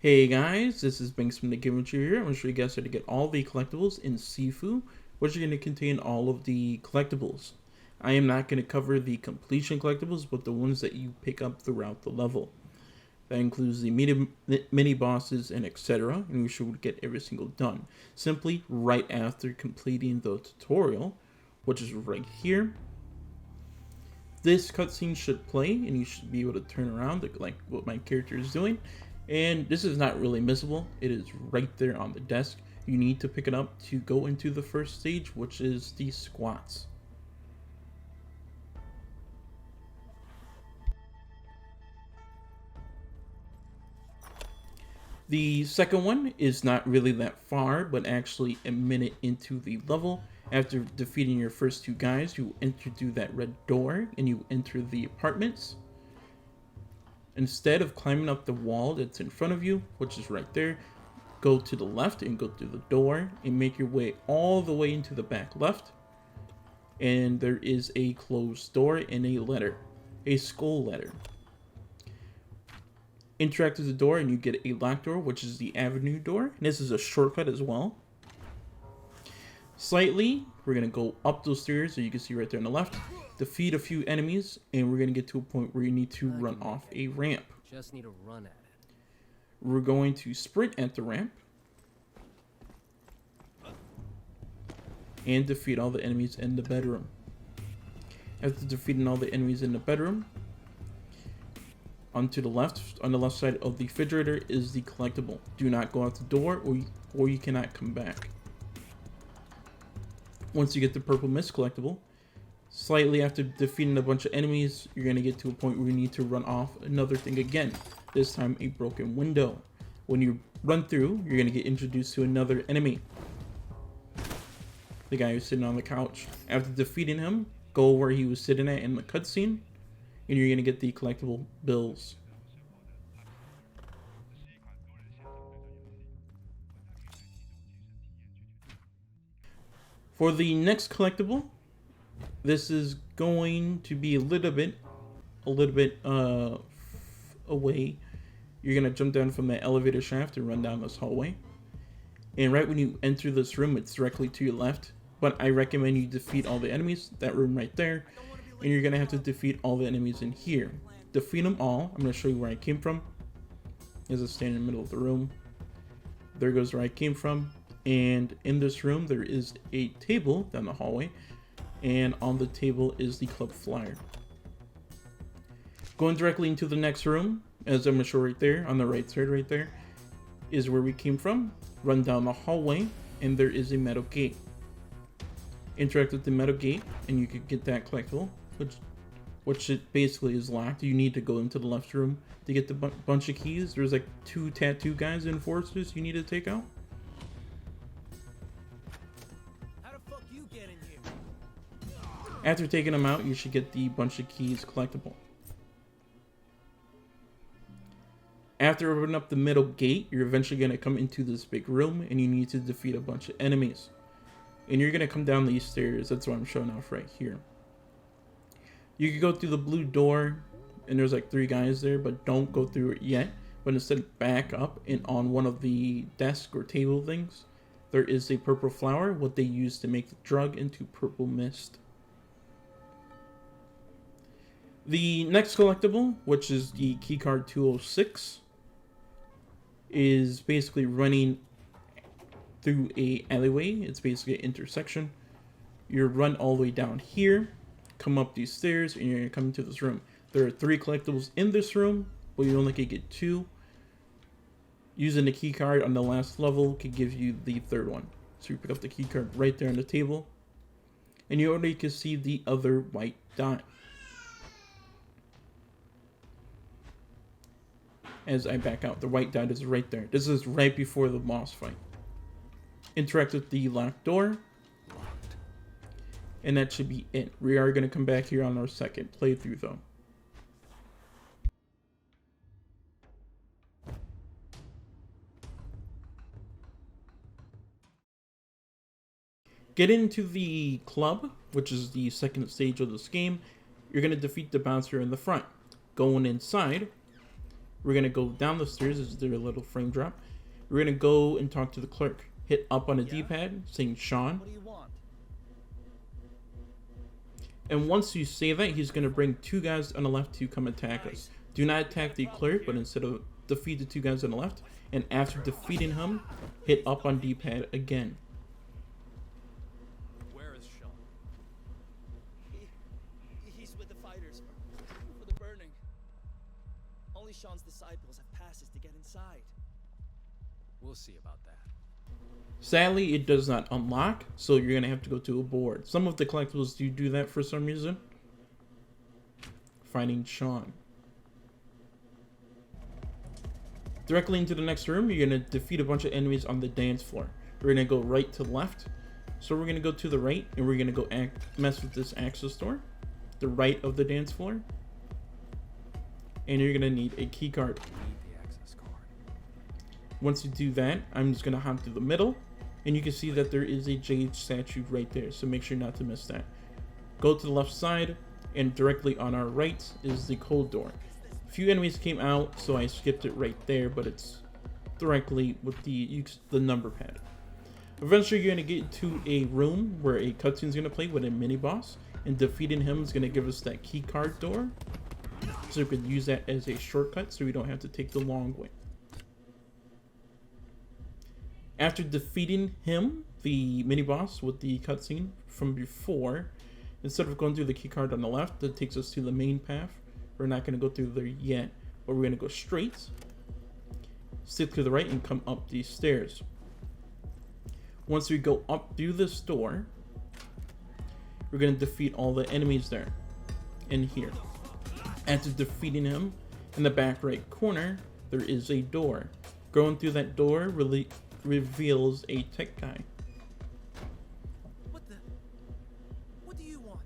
Hey guys, this is Banks from the Game here. I'm going to show you guys how to get all the collectibles in SIFU, which are going to contain all of the collectibles. I am not going to cover the completion collectibles, but the ones that you pick up throughout the level. That includes the mini bosses and etc. And we should get every single done. Simply right after completing the tutorial, which is right here. This cutscene should play, and you should be able to turn around like what my character is doing. And this is not really missable. It is right there on the desk. You need to pick it up to go into the first stage, which is the squats. The second one is not really that far, but actually a minute into the level. After defeating your first two guys, you enter through that red door and you enter the apartments. Instead of climbing up the wall that's in front of you, which is right there, go to the left and go through the door and make your way all the way into the back left. And there is a closed door and a letter, a skull letter. Interact with the door and you get a locked door, which is the avenue door. And this is a shortcut as well. Slightly, we're going to go up those stairs, so you can see right there on the left. Defeat a few enemies, and we're going to get to a point where you need to run off a ramp. Just need to run at it. We're going to sprint at the ramp. And defeat all the enemies in the bedroom. After defeating all the enemies in the bedroom, on the left side of the refrigerator is the collectible. Do not go out the door or you cannot come back. Once you get the purple mist collectible, slightly after defeating a bunch of enemies, you're going to get to a point where you need to run off another thing again. This time a broken window. When you run through, you're going to get introduced to another enemy. The guy who's sitting on the couch. After defeating him, go where he was sitting at in the cutscene, and you're going to get the collectible bills. For the next collectible, this is going to be a little bit away. You're gonna jump down from the elevator shaft and run down this hallway. And right when you enter this room, it's directly to your left. But I recommend you defeat all the enemies, that room right there. And you're gonna have to defeat all the enemies in here. Defeat them all. I'm gonna show you where I came from. As I stand in the middle of the room. There goes where I came from. And in this room, there is a table down the hallway. And on the table is the club flyer. Going directly into the next room, as I'm going to show right there, on the right side right there, is where we came from. Run down the hallway, and there is a metal gate. Interact with the metal gate, and you can get that collectible, which it basically is locked. You need to go into the left room to get the bunch of keys. There's like 2 tattoo guys and enforcers you need to take out. After taking them out, you should get the bunch of keys collectible. After opening up the middle gate, you're eventually going to come into this big room, and you need to defeat a bunch of enemies. And you're going to come down these stairs. That's what I'm showing off right here. You can go through the blue door, and there's like 3 guys there, but don't go through it yet. But instead, back up, and on one of the desk or table things, there is a purple flower, what they use to make the drug into purple mist. The next collectible, which is the Keycard 206, is basically running through a alleyway. It's basically an intersection. You run all the way down here, come up these stairs, and you're going to come into this room. There are 3 collectibles in this room, but you only can get 2. Using the keycard on the last level could give you the 3rd one. So you pick up the keycard right there on the table, and you already can see the other white dot. As I back out, the white dot is right there. This is right before the boss fight. Interact with the locked door. And that should be it. We are going to come back here on our second playthrough though. Get into the club, which is the second stage of this game. You're going to defeat the bouncer in the front. Going inside, We're going to go down the stairs. Is there a little frame drop? We're going to go and talk to the clerk. Hit up on the D-pad, saying Sean. What do you want? And once you say that, he's going to bring 2 guys on the left to come attack us. Do not attack the clerk, but instead of defeat the 2 guys on the left. And after defeating him, hit up on D-pad again. Where is Sean? He's with the fighters for the burning. Only Sean's disciples have passes to get inside. We'll see about that. Sadly, it does not unlock, so you're going to have to go to a board. Some of the collectibles do that for some reason. Finding Sean. Directly into the next room, you're going to defeat a bunch of enemies on the dance floor. We're going to go right to left. So we're going to go to the right, and we're going to go mess with this access door. The right of the dance floor. And you're going to need a key card. Once you do that, I'm just going to hop through the middle. And you can see that there is a jade statue right there. So make sure not to miss that. Go to the left side. And directly on our right is the cold door. A few enemies came out, so I skipped it right there. But it's directly with the number pad. Eventually, you're going to get to a room where a cutscene is going to play with a mini-boss. And defeating him is going to give us that key card door. So we can use that as a shortcut so we don't have to take the long way. After defeating him, the mini-boss with the cutscene from before, instead of going through the keycard on the left, that takes us to the main path. We're not going to go through there yet, but we're going to go straight, stick to the right, and come up these stairs. Once we go up through this door, we're going to defeat all the enemies there, in here. After defeating him, in the back right corner, there is a door. Going through that door really reveals a tech guy. What do you want?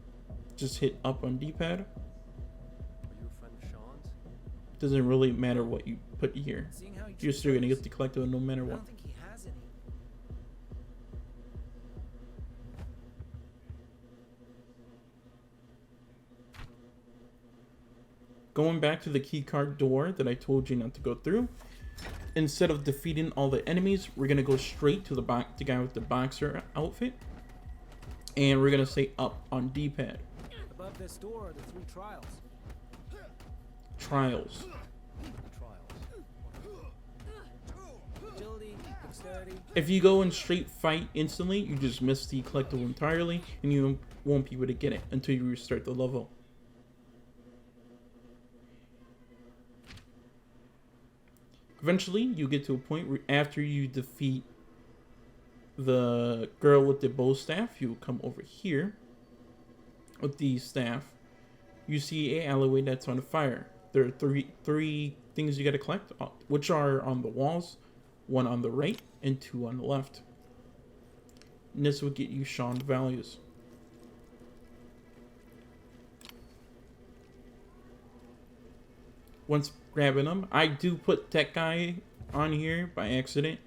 Just hit up on D-pad. Are you a friend of Sean's? Doesn't really matter what you put here. You're still gonna get the collectible no matter I what. don't think he has any. Going back to the keycard door that I told you not to go through. Instead of defeating all the enemies, we're gonna go straight to the guy with the boxer outfit, and we're gonna say up on D-pad. Above this door are the 3 trials. Trials. Agility, dexterity. If you go in straight fight instantly, you just miss the collectible entirely, and you won't be able to get it until you restart the level. Eventually, you get to a point where after you defeat the girl with the bow staff, you come over here with the staff. You see a alleyway that's on fire. There are three things you got to collect, which are on the walls, 1 on the right and 2 on the left. And this will get you Sean values. Once grabbing them, I do put tech guy on here by accident.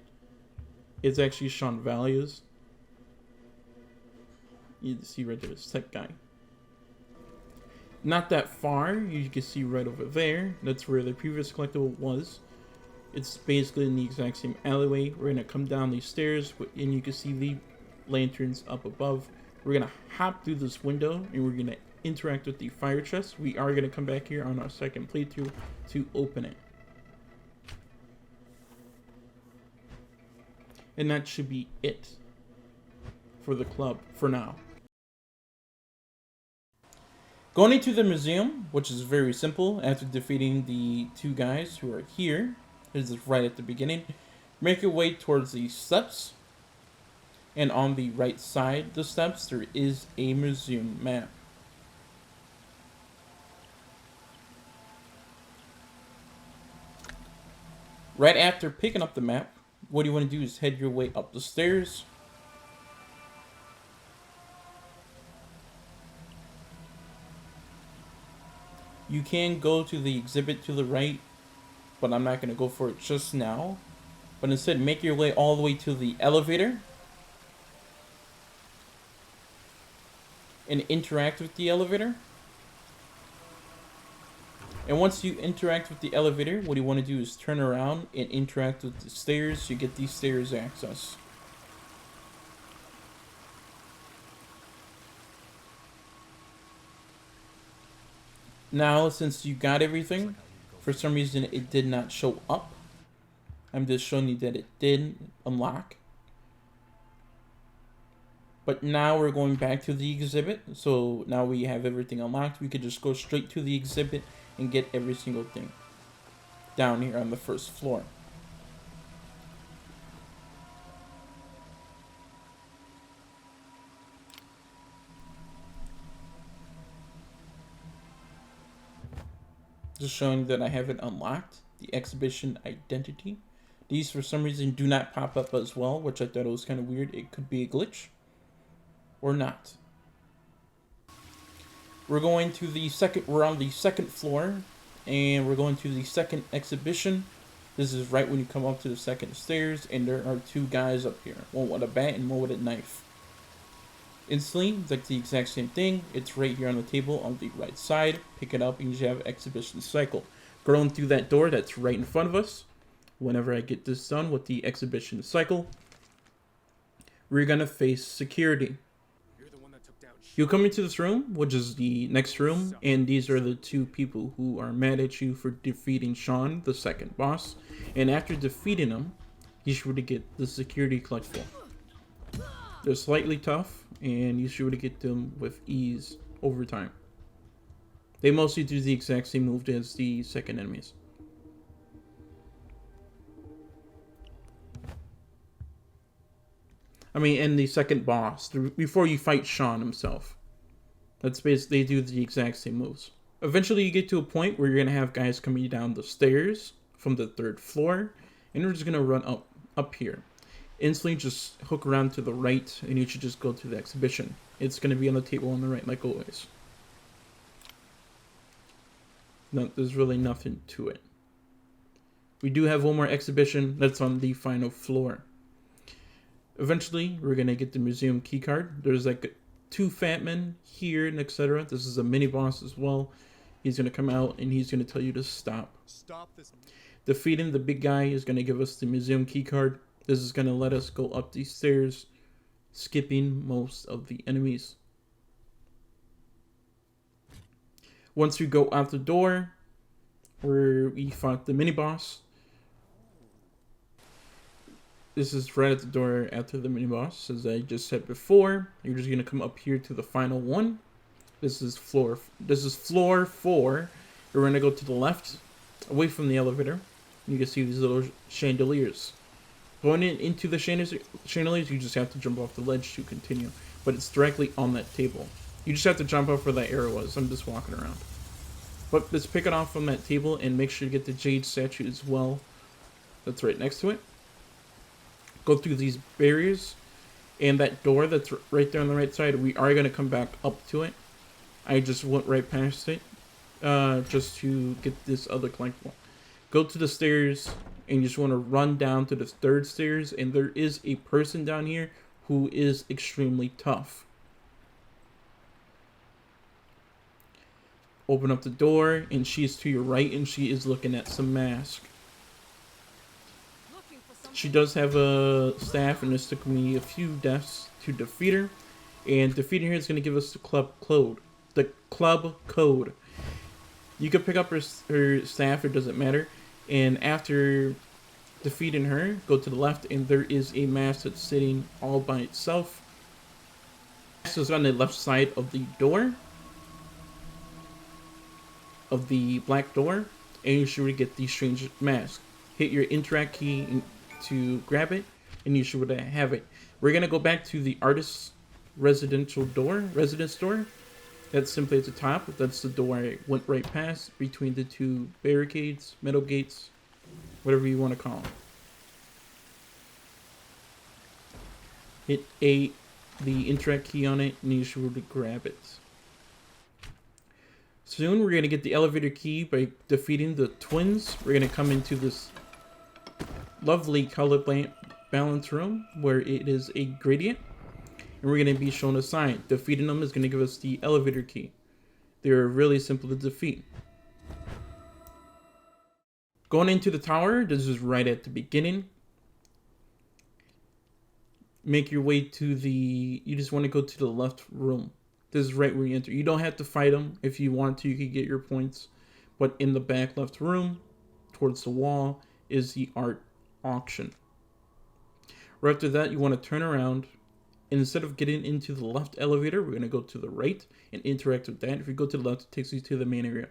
It's actually Sean values. You see right there, it's tech guy. Not that far, you can see right over there. That's where the previous collectible was. It's basically in the exact same alleyway. We're gonna come down these stairs, and you can see the lanterns up above. We're gonna hop through this window, and we're gonna interact with the fire chest. We are going to come back here on our second playthrough to open it. And that should be it for the club for now. Going into the museum, which is very simple, after defeating the 2 guys who are here, this is right at the beginning, make your way towards the steps, and on the right side of the steps there is a museum map. Right after picking up the map, what you want to do is head your way up the stairs. You can go to the exhibit to the right, but I'm not going to go for it just now. But instead, make your way all the way to the elevator and interact with the elevator. And once you interact with the elevator, what you want to do is turn around and interact with the stairs to get these stairs access. Now, since you got everything, for some reason it did not show up. I'm just showing you that it did unlock. But now we're going back to the exhibit. So now we have everything unlocked. We could just go straight to the exhibit and get every single thing down here on the first floor. Just showing that I have it unlocked. The exhibition identity. These for some reason do not pop up as well, which I thought was kind of weird. It could be a glitch or not. We're going to the second, we're on the second floor and we're going to the second exhibition. This is right when you come up to the second stairs and there are two guys up here. One with a bat and one with a knife. Instantly, it's like the exact same thing. It's right here on the table on the right side. Pick it up and you have exhibition cycle. Going through that door that's right in front of us. Whenever I get this done with the exhibition cycle, we're gonna face security. You'll come into this room, which is the next room, and these are the two people who are mad at you for defeating Sean, the second boss. And after defeating him, you should to get the security collectible. They're slightly tough, and you should get them with ease over time. They mostly do the exact same move as the second enemies. I mean, and the second boss, before you fight Sean himself. That's basically, they do the exact same moves. Eventually you get to a point where you're going to have guys coming down the stairs from the third floor, and you're just going to run up here. Instantly just hook around to the right, and you should just go to the exhibition. It's going to be on the table on the right, like always. No, there's really nothing to it. We do have one more exhibition that's on the final floor. Eventually, we're going to get the museum keycard. There's like two fat men here and etc. This is a mini boss as well. He's going to come out and he's going to tell you to stop. Stop this. Defeating the big guy is going to give us the museum keycard. This is going to let us go up these stairs, skipping most of the enemies. Once we go out the door, where we fought the mini boss. This is right at the door after the mini boss. As I just said before, you're just gonna come up here to the final one. This is floor 4. We're gonna go to the left, away from the elevator. You can see these little chandeliers. Going into the chandeliers, you just have to jump off the ledge to continue. But it's directly on that table. You just have to jump off where that arrow was. I'm just walking around. But let's pick it off from that table and make sure to get the jade statue as well. That's right next to it. Go through these barriers. And that door that's right there on the right side, we are going to come back up to it. I just went right past it. Just to get this other collectible. Go to the stairs. And you just want to run down to the third stairs. And there is a person down here who is extremely tough. Open up the door, and she is to your right, and she is looking at some mask. She does have a staff, and this took me a few deaths to defeat her. And defeating her is going to give us the club code. The club code. You can pick up her staff, it doesn't matter. And after defeating her, go to the left, and there is a mask that's sitting all by itself. The mask is on the left side of the door. Of the black door, and you should get the strange mask. Hit your interact key to grab it, and you should have it. We're gonna go back to the artist's residence door. That's simply at the top. That's the door I went right past between the two barricades, metal gates, whatever you want to call them. Hit the interact key on it, and you should grab it. Soon we're going to get the elevator key by defeating the twins. We're going to come into this lovely color balance room where it is a gradient. And we're going to be shown a sign. Defeating them is going to give us the elevator key. They're really simple to defeat. Going into the tower, this is right at the beginning. Make your way to the... You just want to go to the left room. This is right where you enter. You don't have to fight them. If you want to, you can get your points. But in the back left room, towards the wall, is the art auction. Right after that, you want to turn around. And instead of getting into the left elevator, we're going to go to the right and interact with that. If you go to the left, it takes you to the main area.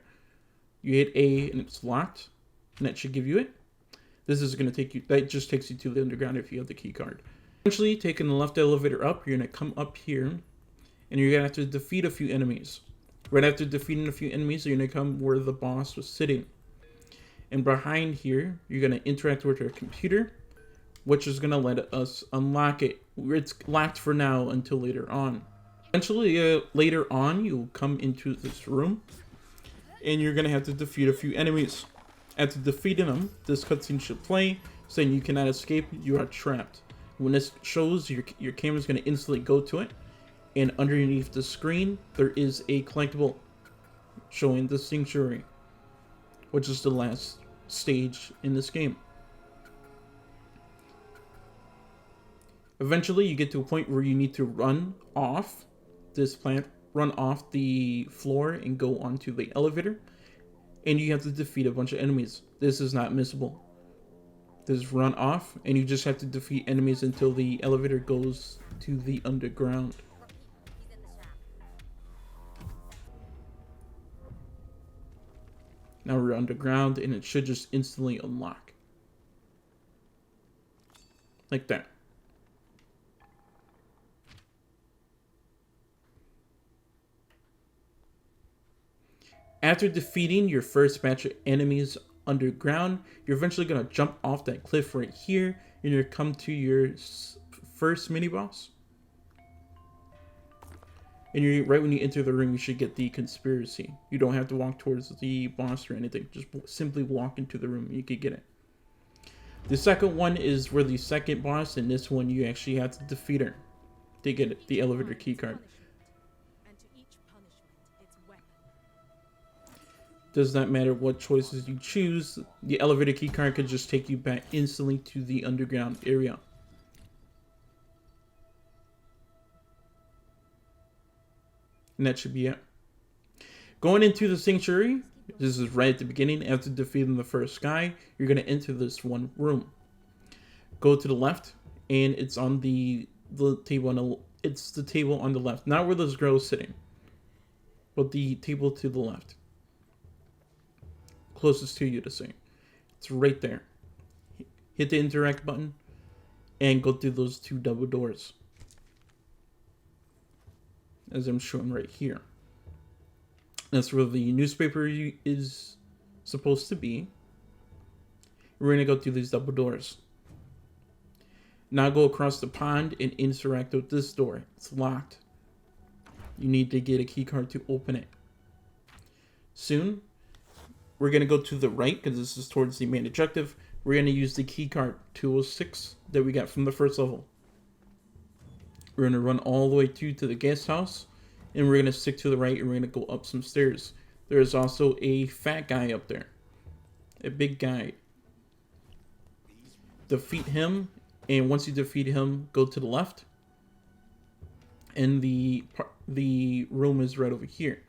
You hit A and it's locked. And that should give you it. This is going to take you... That just takes you to the underground if you have the key card. Eventually, taking the left elevator up, you're going to come up here. And you're going to have to defeat a few enemies. Right after defeating a few enemies, you're going to come where the boss was sitting. And behind here, you're going to interact with your computer, which is going to let us unlock it. It's locked for now until later on. Eventually, later on, you'll come into this room, and you're going to have to defeat a few enemies. After defeating them, this cutscene should play, saying you cannot escape, you are trapped. When this shows, your camera's going to instantly go to it. And underneath the screen, there is a collectible showing the sanctuary, which is the last stage in this game. Eventually, you get to a point where you need to run off this plant, run off the floor, and go onto the elevator. And you have to defeat a bunch of enemies. This is not missable. This is run off, and you just have to defeat enemies until the elevator goes to the underground. Now we're underground, and it should just instantly unlock. Like that. After defeating your first batch of enemies underground, you're eventually going to jump off that cliff right here, and you're come to your first mini-boss. And you're right when you enter the room, you should get the conspiracy. You don't have to walk towards the boss or anything. Just simply walk into the room and you can get it. The second one is where the second boss, and this one you actually have to defeat her to get the elevator keycard. Does not matter what choices you choose. The elevator keycard could just take you back instantly to the underground area. And that should be it. Going into the sanctuary, this is right at the beginning. After defeating the first guy, you're going to enter this one room. Go to the left, and it's on the table. It's the table on the left, not where this girl is sitting, but the table to the left, closest to you to see. It's right there. Hit the interact button, and go through those two double doors, as I'm showing right here. That's where the newspaper is supposed to be. We're going to go through these double doors. Now go across the pond and interact with this door. It's locked. You need to get a key card to open it. Soon, we're going to go to the right because this is towards the main objective. We're going to use the key card 206 that we got from the first level. We're going to run all the way to the guest house, and we're going to stick to the right, and we're going to go up some stairs. There's also a fat guy up there. A big guy. Defeat him, and once you defeat him, go to the left. And the room is right over here.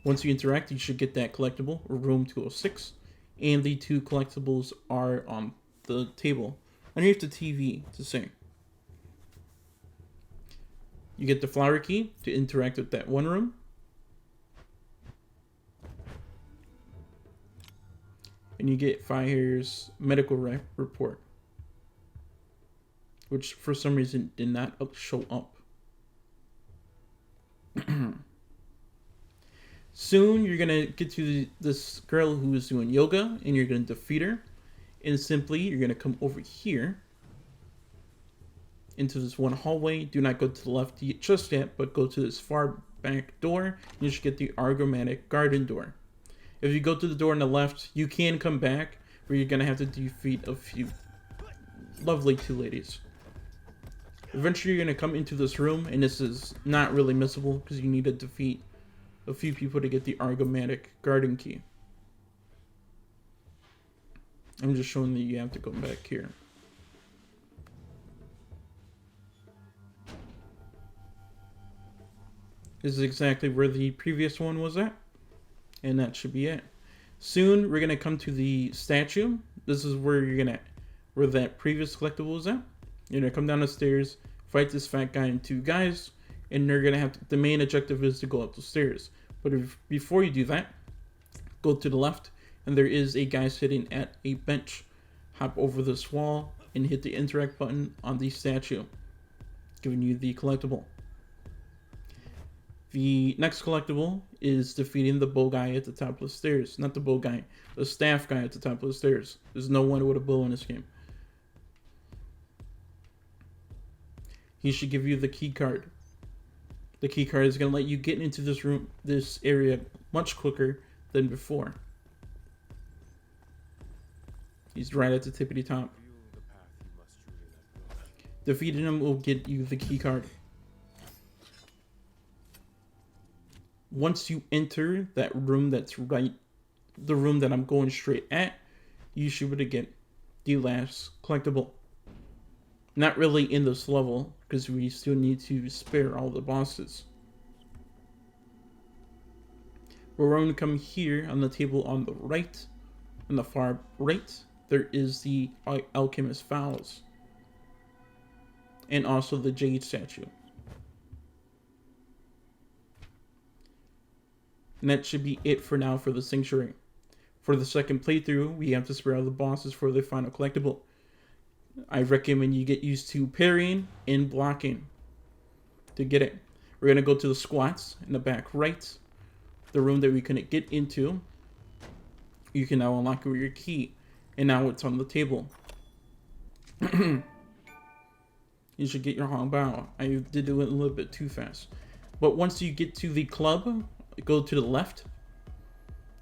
Once you interact, you should get that collectible, room 206. And the two collectibles are on the table, underneath the TV to say. You get the flower key to interact with that one room. And you get Fajar's medical report, which for some reason did not show up. Soon you're going to get to this girl who is doing yoga, and you're going to defeat her. And simply you're going to come over here into this one hallway. Do not go to the left just yet, but go to this far back door, and you should get the Aromatic garden door. If you go to the door on the left, you can come back, but you're going to have to defeat a few lovely two ladies. Eventually you're going to come into this room, and this is not really missable because you need to defeat a few people to get the Aromatic garden key. I'm just showing that you have to go back here. This is exactly where the previous one was at. And that should be it. Soon, we're going to come to the statue. This is where where that previous collectible was at. You're going to come down the stairs, fight this fat guy and two guys, and they're going to the main objective is to go up the stairs. But before you do that, go to the left, and there is a guy sitting at a bench. Hop over this wall and hit the interact button on the statue, giving you the collectible. The next collectible is defeating the bow guy at the top of the stairs. Not the bow guy, the staff guy at the top of the stairs. There's no one with a bow in this game. He should give you the key card. The key card is going to let you get into this area much quicker than before. He's right at the tippity top. Defeating him will get you the key card. Once you enter that room that's the room that I'm going straight at, you should be able to get the last collectible. Not really in this level, because we still need to spare all the bosses. We're going to come here on the table on the right, on the far right, there is the Alchemist Vows. And also the Jade statue. And that should be it for now for the Sanctuary. For the second playthrough, we have to spare all the bosses for the final collectible. I recommend you get used to parrying and blocking to get it. We're going to go to the squats in the back right. The room that we couldn't get into. You can now unlock it with your key. And now it's on the table. You should get your Hongbao. I did do it a little bit too fast. But once you get to the club, go to the left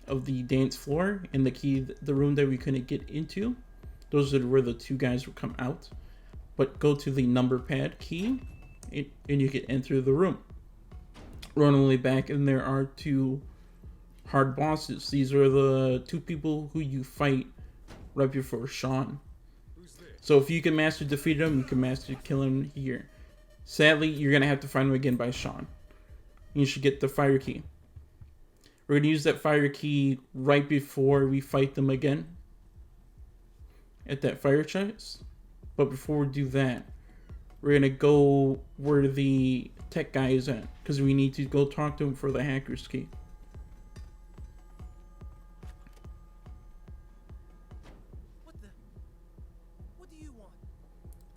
of the dance floor and the room that we couldn't get into. Those are where the two guys will come out. But go to the number pad key and you can enter the room. Run all the way back and there are two hard bosses. These are the two people who you fight right before Sean. So if you can master defeat him, you can master kill him here. Sadly, you're going to have to find him again by Sean. You should get the fire key. We're going to use that fire key right before we fight them again. At that fire chest. But before we do that, we're going to go where the tech guy is at. Because we need to go talk to him for the hacker's key. What do you want?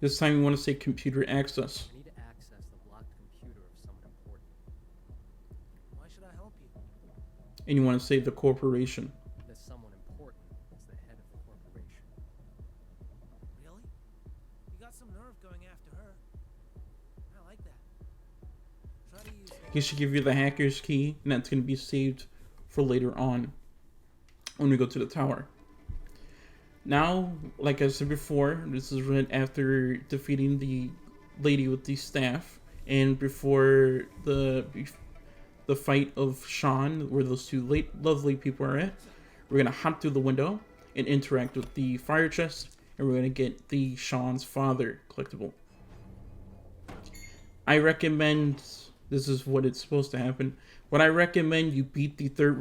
This time you want to say computer access. I need to access the blocked computer of someone important. Why should I help you? And you want to say the corporation. That someone important is the head of the corporation. Really? You got some nerve going after her. I like that. Try to use He should give you the hacker's key, and that's going to be saved for later on when we go to the tower. Now, like I said before, this is right after defeating the lady with the staff, and before the fight of Sean, where those two lovely people are at. We're going to hop through the window and interact with the fire chest, and we're going to get the Sean's father collectible. I recommend, this is what it's supposed to happen, but I recommend you beat the third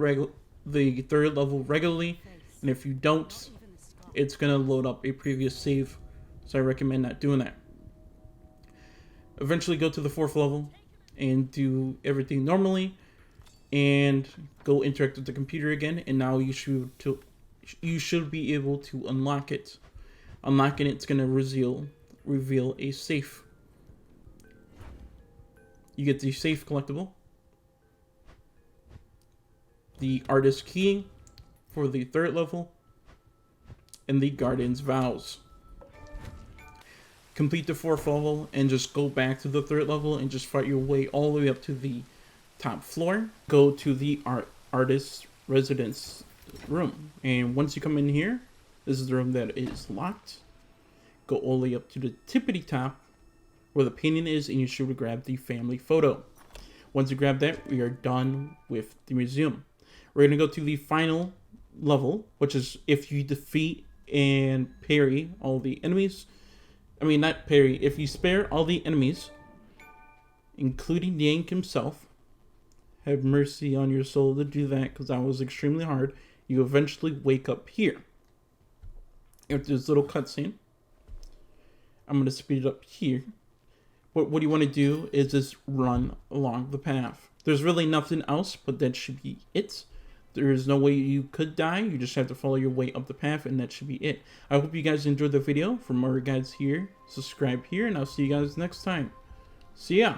level regularly, and if you don't, it's going to load up a previous save, so I recommend not doing that. Eventually go to the 4th level and do everything normally, and go interact with the computer again, and now you should be able to unlock it. Unlocking it's going to reveal a safe. You get the safe collectible, the artist key for the 3rd level, and the Guardian's Vows. Complete the 4th level and just go back to the 3rd level and just fight your way all the way up to the top floor. Go to the artist's residence room, and once you come in here, this is the room that is locked. Go all the way up to the tippity top where the painting is, and you should grab the family photo. Once you grab that, we are done with the museum. We're going to go to the final level, which is if you defeat and parry all the enemies. I mean, not parry. If you spare all the enemies, including Yank himself, have mercy on your soul to do that, because that was extremely hard. You eventually wake up here. After this little cutscene, I'm going to speed it up here. What you want to do is just run along the path. There's really nothing else, but that should be it. There is no way you could die. You just have to follow your way up the path, and that should be it. I hope you guys enjoyed the video. For more guides here, subscribe here, and I'll see you guys next time. See ya!